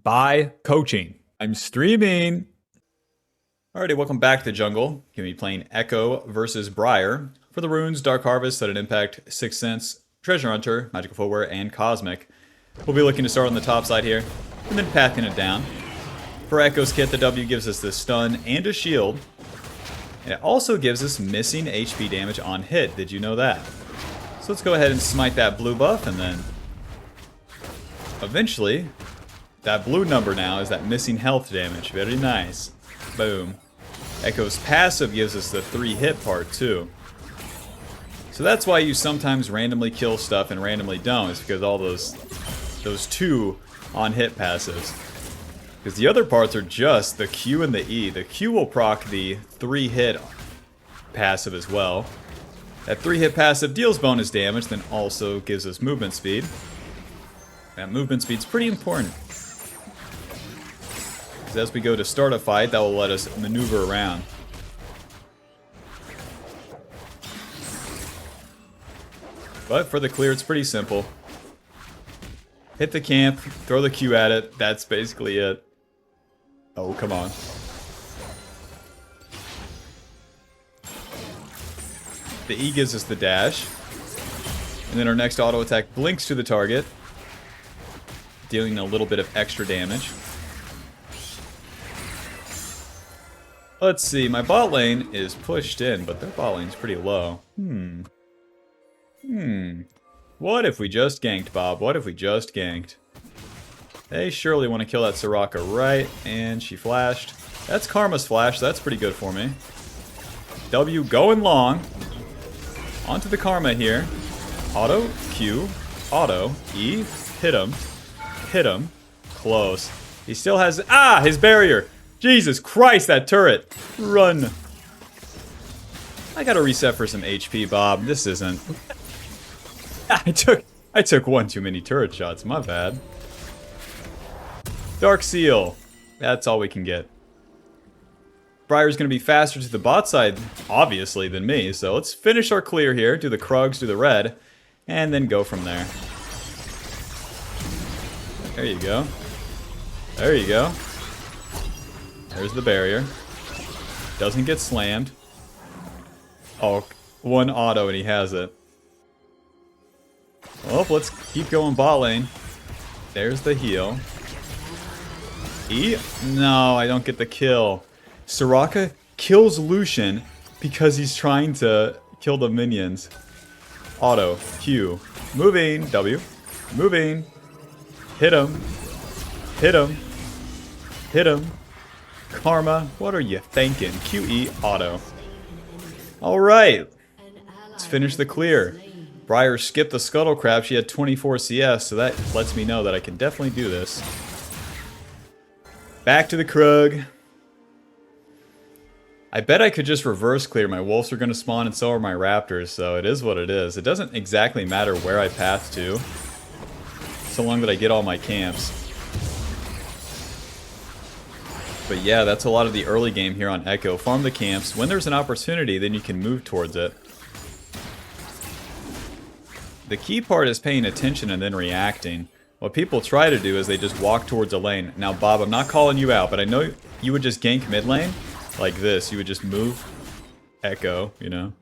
by coaching. I'm streaming. Alrighty, welcome back to the jungle. Gonna be playing Ekko versus Briar for the runes, Dark Harvest, Sudden Impact, Sixth Sense, Treasure Hunter, Magical Footwear, and Cosmic. We'll be looking to start on the top side here, and then pathing it down. For Ekko's kit, the W gives us this stun and a shield. And it also gives us missing HP damage on hit. Did you know that? So let's go ahead and smite that blue buff, and then eventually that blue number now is that missing health damage. Very nice. Boom. Ekko's passive gives us the 3-hit part too. So that's why you sometimes randomly kill stuff and randomly don't. It's because all those 2 on hit passives. Because the other parts are just the Q and the E. The Q will proc the 3-hit passive as well. That 3-hit passive deals bonus damage, then also gives us movement speed. That movement speed's pretty important. Because as we go to start a fight, that will let us maneuver around. But for the clear, it's pretty simple. Hit the camp, throw the Q at it, that's basically it. Oh, come on. The E gives us the dash. And then our next auto attack blinks to the target, dealing a little bit of extra damage. Let's see, my bot lane is pushed in, but their bot lane's pretty low. What if we just ganked, Bob? What if we just ganked? They surely want to kill that Soraka, right? And she flashed. That's Karma's flash, that's pretty good for me. W going long. Onto the Karma here. Auto, Q, auto, E, hit him. Hit him. Close. He still has... Ah! His barrier! Jesus Christ, that turret! Run! I gotta reset for some HP, Bob. This isn't... I took one too many turret shots. My bad. Dark Seal. That's all we can get. Briar's gonna be faster to the bot side, obviously, than me. So let's finish our clear here. Do the Krugs, do the red. And then go from there. There you go. There you go. There's the barrier. Doesn't get slammed. Oh, one auto and he has it. Well, let's keep going bot lane. There's the heal. E? No, I don't get the kill. Soraka kills Lucian because he's trying to kill the minions. Auto. Q. Moving. W. Moving. Hit him. Hit him. Hit him. Karma, what are you thinking? QE auto. Alright. Let's finish the clear. Briar skipped the Scuttle Crab. She had 24 CS, so that lets me know that I can definitely do this. Back to the Krug. I bet I could just reverse clear. My wolves are going to spawn and so are my raptors, so it is what it is. It doesn't exactly matter where I path to, so long that I get all my camps. But yeah, that's a lot of the early game here on Ekko. Farm the camps. When there's an opportunity, then you can move towards it. The key part is paying attention and then reacting. What people try to do is they just walk towards a lane. Now, Bob, I'm not calling you out, but I know you would just gank mid lane like this. You would just move Ekko, you know,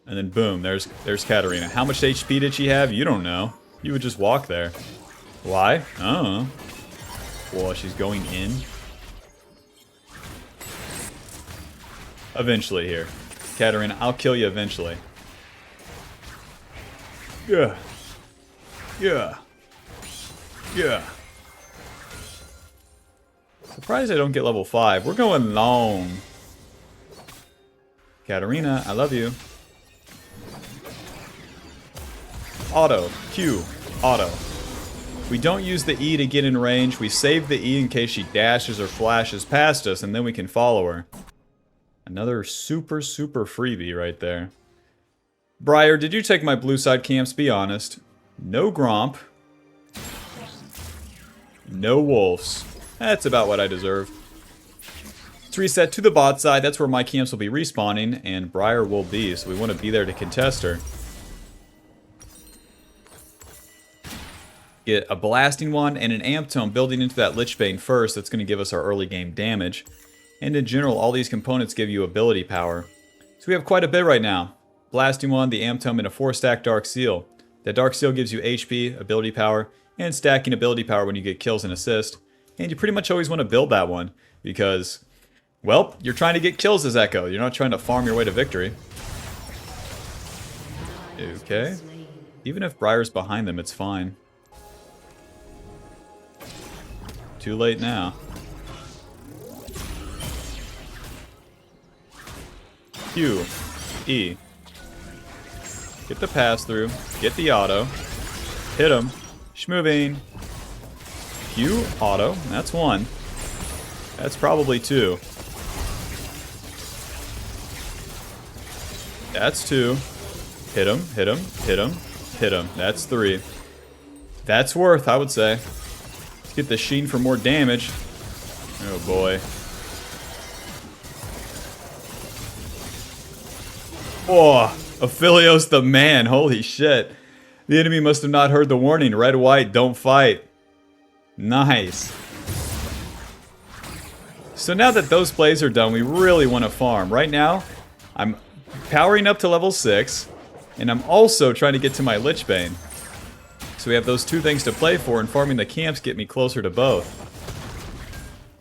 and then boom, there's Katarina. How much HP did she have? You don't know. You would just walk there. Why? I don't know. Well, she's going in. Eventually here. Katarina, I'll kill you eventually. Yeah. Yeah. Yeah. Surprised I don't get level 5. We're going long. Katarina, I love you. Auto. Q. Auto. We don't use the E to get in range. We save the E in case she dashes or flashes past us, and then we can follow her. Another super freebie right there. Briar, did you take my blue side camps? Be honest. No Gromp. No wolves. That's about what I deserve. Let's reset to the bot side. That's where my camps will be respawning, and Briar will be, so we want to be there to contest her. Get a Blasting Wand and an Amp Tome building into that Lich Bane first. That's going to give us our early game damage. And in general, all these components give you ability power. So we have quite a bit right now. Blasting Wand, the Amp Tome, and a 4-stack Dark Seal. That Dark Seal gives you HP, ability power, and stacking ability power when you get kills and assist. And you pretty much always want to build that one because, well, you're trying to get kills as Ekko. You're not trying to farm your way to victory. Okay. Even if Briar's behind them, it's fine. Too late now. Q. E. Get the pass through. Get the auto. Hit him. Schmoving. Q. Auto. That's one. That's probably two. That's two. Hit him. Hit him. Hit him. Hit him. That's three. That's worth, I would say. Let's get the Sheen for more damage. Oh boy. Oh, Aphelios the man. Holy shit. The enemy must have not heard the warning. Red, white, don't fight. Nice. So now that those plays are done, we really want to farm. Right now, I'm powering up to level 6, and I'm also trying to get to my Lich Bane. So we have those two things to play for, and farming the camps get me closer to both.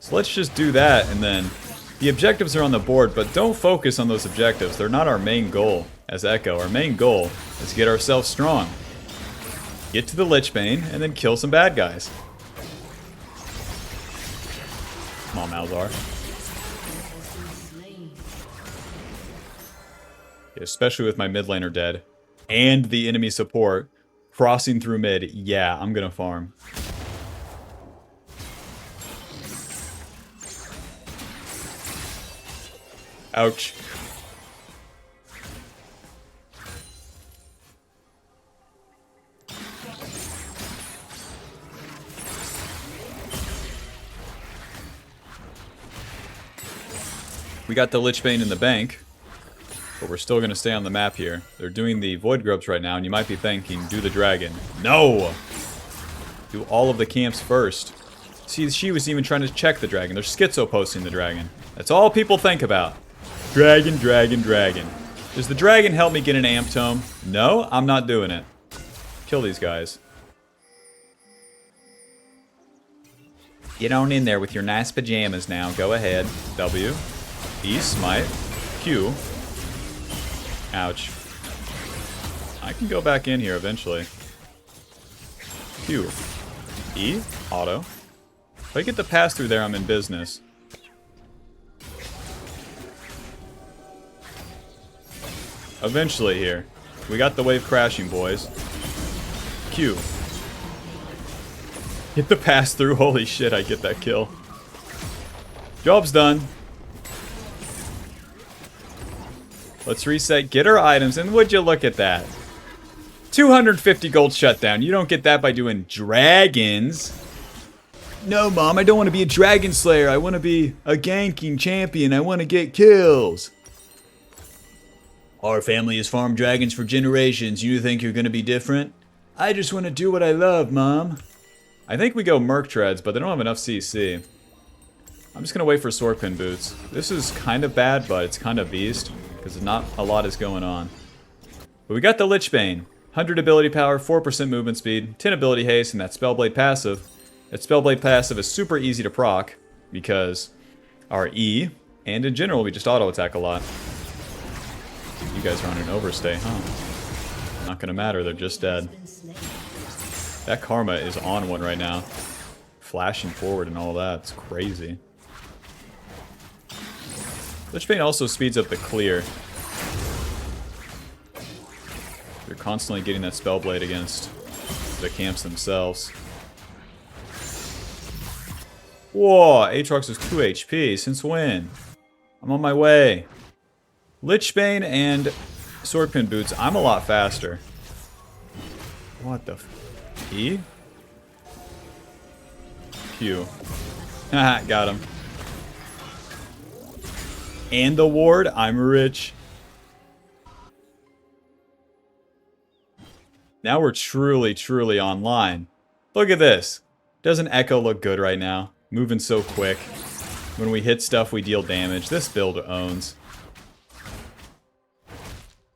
So let's just do that, and then the objectives are on the board, but don't focus on those objectives. They're not our main goal as Ekko. Our main goal is to get ourselves strong. Get to the Lich Bane, and then kill some bad guys. Come on, Malzar. Especially with my mid laner dead. And the enemy support. Crossing through mid. Yeah, I'm gonna farm. Ouch. We got the Lich Bane in the bank, but we're still going to stay on the map here. They're doing the Void Grubs right now, and you might be thinking, do the dragon. No! Do all of the camps first. See, she was even trying to check the dragon. They're schizo posting the dragon. That's all people think about. Dragon, dragon, dragon. Does the dragon help me get an Amp Tome? No, I'm not doing it. Kill these guys. Get on in there with your nice pajamas now. Go ahead. W. E. Smite. Q. Ouch. I can go back in here eventually. Q. E. Auto. If I get the pass through there, I'm in business. Eventually here. We got the wave crashing, boys. Q. Get the pass through. Holy shit, I get that kill. Job's done. Let's reset, get our items, and would you look at that? 250 gold shutdown. You don't get that by doing dragons. No, Mom, I don't want to be a dragon slayer. I want to be a ganking champion. I want to get kills. Our family has farmed dragons for generations. You think you're going to be different? I just want to do what I love, Mom. I think we go Merc Treads, but they don't have enough CC. I'm just going to wait for Swordpin Boots. This is kind of bad, but it's kind of beast, because not a lot is going on. But we got the Lich Bane. 100 ability power, 4% movement speed, 10 ability haste, and that Spellblade passive. That Spellblade passive is super easy to proc, because our E, and in general, we just auto-attack a lot. You guys are on an overstay, huh? Not gonna matter, they're just dead. That Karma is on one right now. Flashing forward and all that, it's crazy. Lich Bane also speeds up the clear. You're constantly getting that Spellblade against the camps themselves. Whoa, Aatrox is 2 HP. Since when? I'm on my way. Lich Bane and Swordpin Boots. I'm a lot faster. What the f... E? Q. Haha, got him. And the ward. I'm rich. Now we're truly, truly online. Look at this. Doesn't Ekko look good right now? Moving so quick. When we hit stuff, we deal damage. This build owns.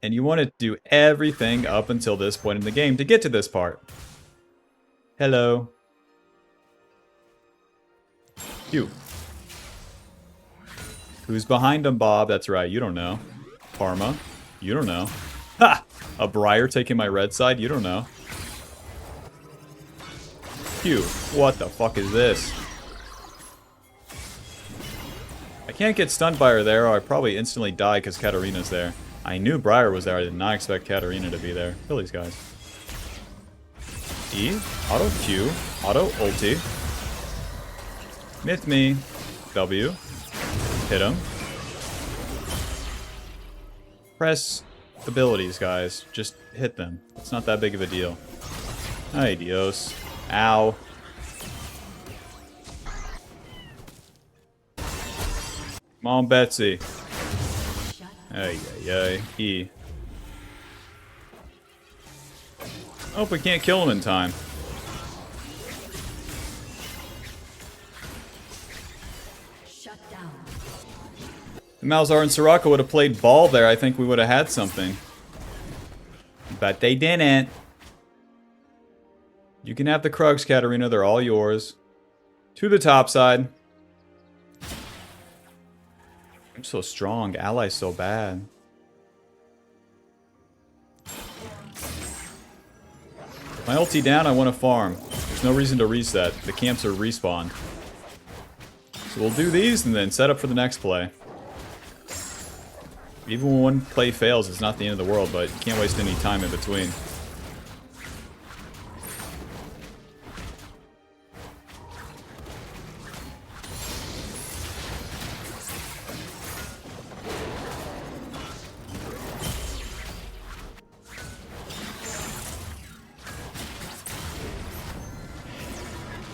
And you want to do everything up until this point in the game to get to this part. Hello. You. Who's behind him, Bob? That's right, you don't know. Karma? You don't know. Ha! A Briar taking my red side? You don't know. Q. What the fuck is this? I can't get stunned by her there, or I probably instantly die because Katarina's there. I knew Briar was there. I did not expect Katarina to be there. Kill these guys. E. Auto Q. Auto ulti. Myth me. W. Hit him. Press abilities, guys. Just hit them. It's not that big of a deal. Ay, Dios. Ow. Come on, Betsy. Ay, ay, ay. E. Oh, we can't kill him in time. If Malzahar and Soraka would have played ball there, I think we would have had something. But they didn't. You can have the Krugs, Katarina. They're all yours. To the top side. I'm so strong. Ally's so bad. My ulti down, I want to farm. There's no reason to reset. The camps are respawned. So we'll do these and then set up for the next play. Even when one play fails, it's not the end of the world, but you can't waste any time in between.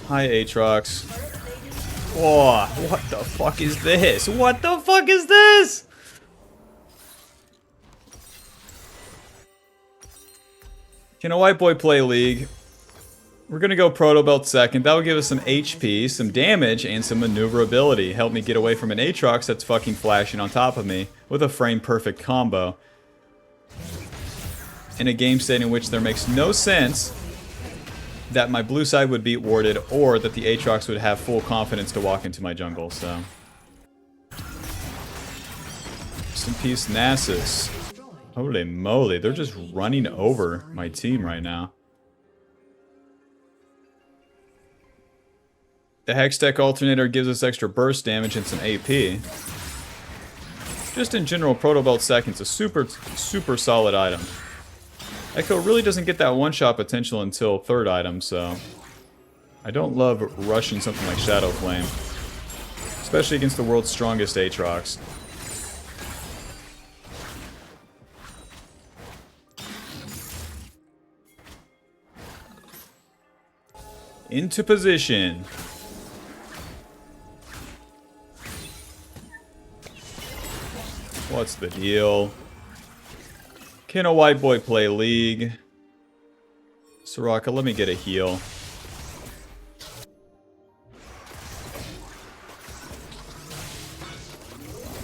Hi, Aatrox. Whoa, what the fuck is this? What the fuck is this? Can a white boy play League? We're gonna go Protobelt second. That will give us some HP, some damage, and some maneuverability. Help me get away from an Aatrox that's fucking flashing on top of me with a frame-perfect combo. In a game state in which there makes no sense that my blue side would beat warded, or that the Aatrox would have full confidence to walk into my jungle, so. Rest in peace, Nasus. Holy moly, they're just running over my team right now. The Hextech Alternator gives us extra burst damage and some AP. Just in general, Protobelt second's a super solid item. Ekko really doesn't get that one-shot potential until third item, so I don't love rushing something like Shadow Flame, especially against the world's strongest Aatrox. Into position. What's the deal? Can a white boy play League? Soraka, let me get a heal.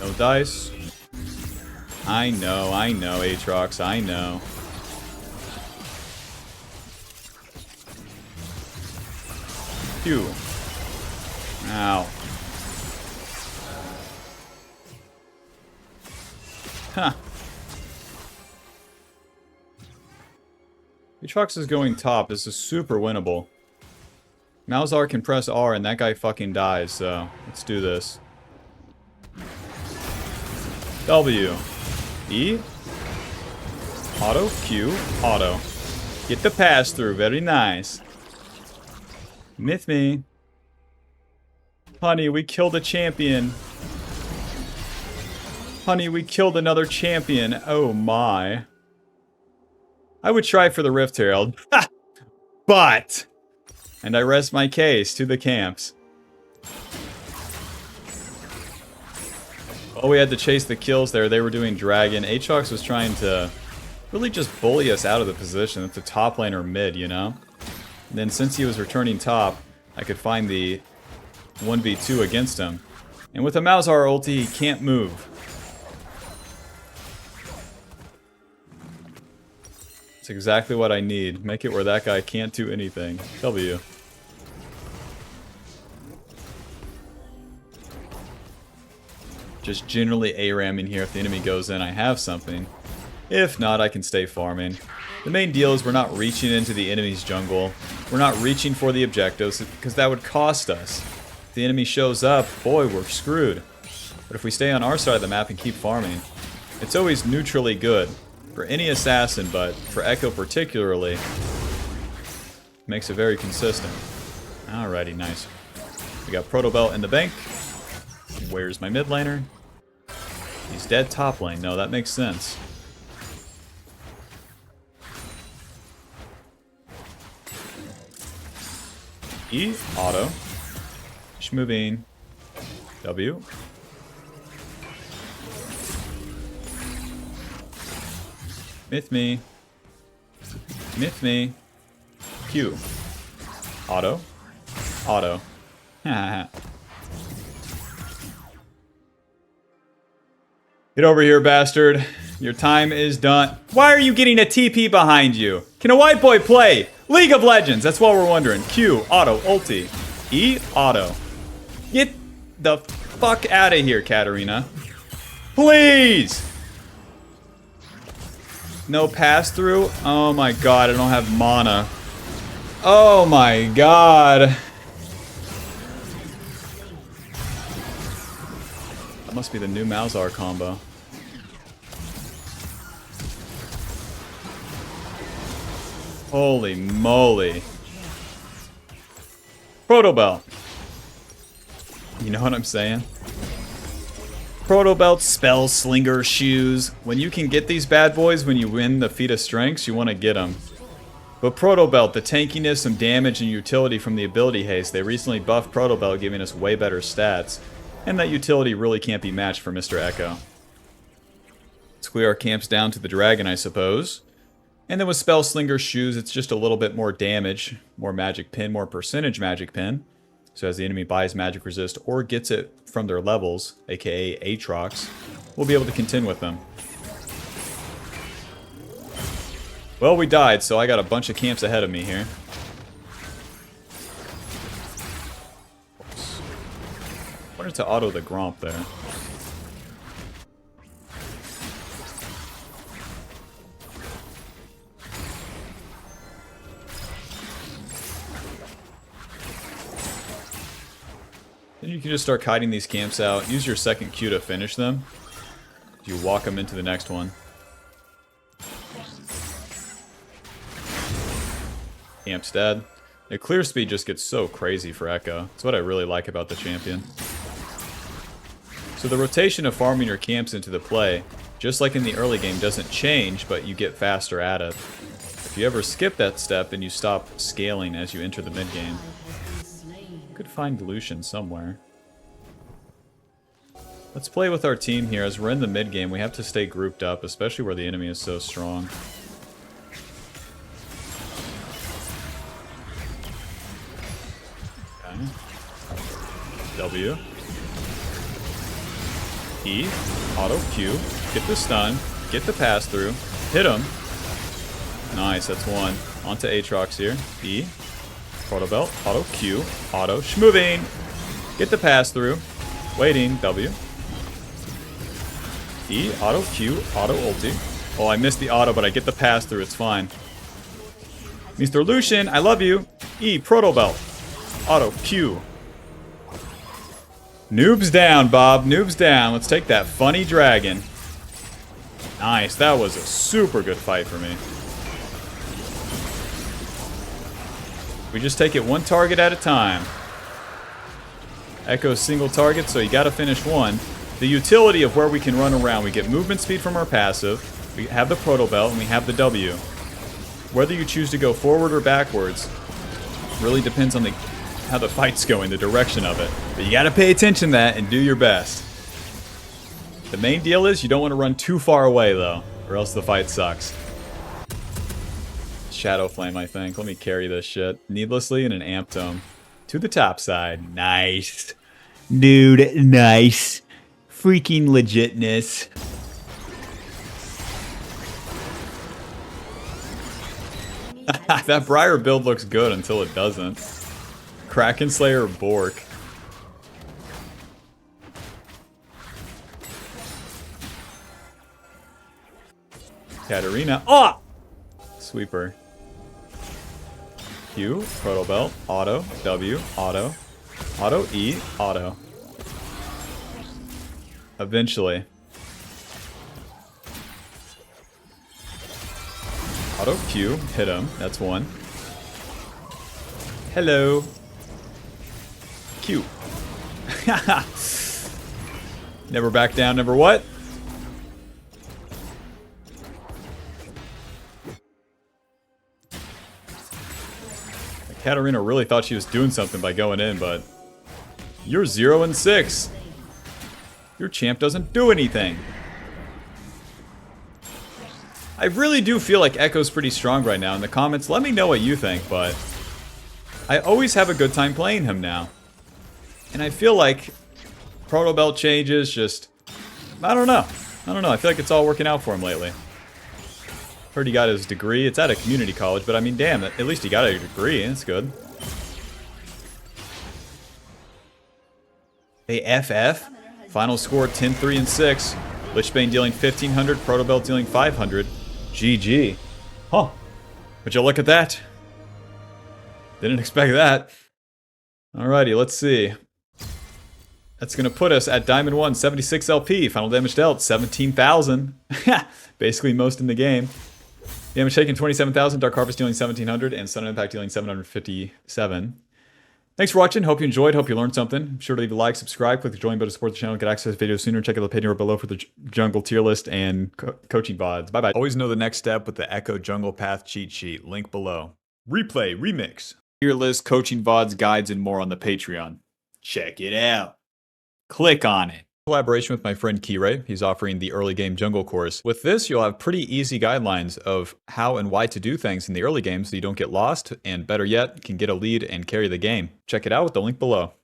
No dice. I know, Aatrox, I know. Phew. Ow. Huh. Aatrox is going top. This is super winnable. Malzahar can press R and that guy fucking dies, so let's do this. W. E. Auto. Q. Auto. Get the pass through. Very nice. Myth me. Honey, we killed a champion. Honey, we killed another champion. Oh my. I would try for the Rift Herald. Ha! But! And I rest my case to the camps. Oh, we had to chase the kills there. They were doing Dragon. Aatrox was trying to really just bully us out of the position. It's a top laner mid, you know? And then since he was returning top, I could find the 1v2 against him. And with a Malzahar ulti, he can't move. It's exactly what I need. Make it where that guy can't do anything. W. Just generally ARAMing here. If the enemy goes in, I have something. If not, I can stay farming. The main deal is we're not reaching into the enemy's jungle. We're not reaching for the objectives, because that would cost us. If the enemy shows up, boy, we're screwed. But if we stay on our side of the map and keep farming, it's always neutrally good. For any assassin, but for Ekko particularly, makes it very consistent. Alrighty, nice. We got Protobelt in the bank. Where's my mid laner? He's dead top lane. No, that makes sense. E, auto. Schmoving. W. Myth me. Myth me. Q. Auto. Auto. Get over here, bastard. Your time is done. Why are you getting a TP behind you? Can a white boy play League of Legends? That's what we're wondering. Q. Auto. Ulti. E. Auto. Get the fuck out of here, Katarina. Please! No pass-through? Oh my god, I don't have mana. Oh my god. That must be the new Malzahar combo. Holy moly. Protobelt. You know what I'm saying? Protobelt, Spell Slinger shoes. When you can get these bad boys when you win the feat of strengths, you want to get them. But Protobelt, the tankiness, some damage, and utility from the ability haste. They recently buffed Protobelt, giving us way better stats. And that utility really can't be matched for Mr. Ekko. Let's clear our camps down to the dragon, I suppose. And then with Spell Slinger shoes, it's just a little bit more damage, more magic pin, more percentage magic pin. So as the enemy buys magic resist or gets it from their levels, aka Aatrox, we'll be able to contend with them. Well, we died, so I got a bunch of camps ahead of me here. Oops. Wanted to auto the Gromp there. Then you can just start kiting these camps out. Use your second Q to finish them. You walk them into the next one. Camp's dead. The clear speed just gets so crazy for Ekko. That's what I really like about the champion. So the rotation of farming your camps into the play, just like in the early game, doesn't change, but you get faster at it. If you ever skip that step, then you stop scaling as you enter the mid game. Could find Lucian somewhere. Let's play with our team here. As we're in the mid game, we have to stay grouped up, especially where the enemy is so strong. Okay. W. E. Auto Q. Get the stun. Get the pass through. Hit him. Nice, that's one. Onto Aatrox here. E. Protobelt, auto Q, auto schmoving. Get the pass through. Waiting, W. E, auto Q, auto ulti. Oh, I missed the auto, but I get the pass through. It's fine. Mr. Lucian, I love you. E, Protobelt, auto Q. Noobs down, Bob. Noobs down. Let's take that funny dragon. Nice. That was a super good fight for me. We just take it one target at a time. Ekko's single target, so you gotta finish one. The utility of where we can run around. We get movement speed from our passive. We have the Protobelt, and we have the W. Whether you choose to go forward or backwards really depends on how the fight's going, the direction of it. But you gotta pay attention to that and do your best. The main deal is you don't want to run too far away, though, or else the fight sucks. Shadow Flame, I think. Let me carry this shit needlessly in an Amp Tome. To the top side. Nice. Dude, nice. Freaking legitness. That Briar build looks good until it doesn't. Kraken Slayer Bork. Katarina. Oh! Sweeper. Q, Protobelt, auto, W, auto, auto, E, auto. Eventually. Auto Q, hit him. That's one. Hello. Q. Never back down, never what? Katarina really thought she was doing something by going in, but you're 0 and 6. Your champ doesn't do anything. I really do feel like Ekko's pretty strong right now. In the comments, let me know what you think, but I always have a good time playing him now. And I feel like Protobelt changes just... I don't know. I feel like it's all working out for him lately. Heard he got his degree. It's at a community college, but I mean, damn, at least he got a degree. That's good. They FF. Final score 10-3 and 6. Lich Bane dealing 1,500. Protobelt dealing 500. GG. Huh. Would you look at that? Didn't expect that. Alrighty, let's see. That's going to put us at Diamond 1, 76 LP. Final damage dealt, 17,000. Basically most in the game. Damage taken, 27,000. Dark Harvest dealing 1,700. And Sudden Impact dealing 757. Thanks for watching. Hope you enjoyed. Hope you learned something. Be sure to leave a like, subscribe, click the join button to support the channel, get access to videos sooner. Check out the page below for the jungle tier list and coaching VODs. Bye-bye. Always know the next step with the Ekko Jungle Path cheat sheet. Link below. Replay, remix. Tier list, coaching VODs, guides, and more on the Patreon. Check it out. Click on it. Collaboration with my friend Kiray. He's offering the early game jungle course. With this, you'll have pretty easy guidelines of how and why to do things in the early game so you don't get lost, and better yet, can get a lead and carry the game. Check it out with the link below.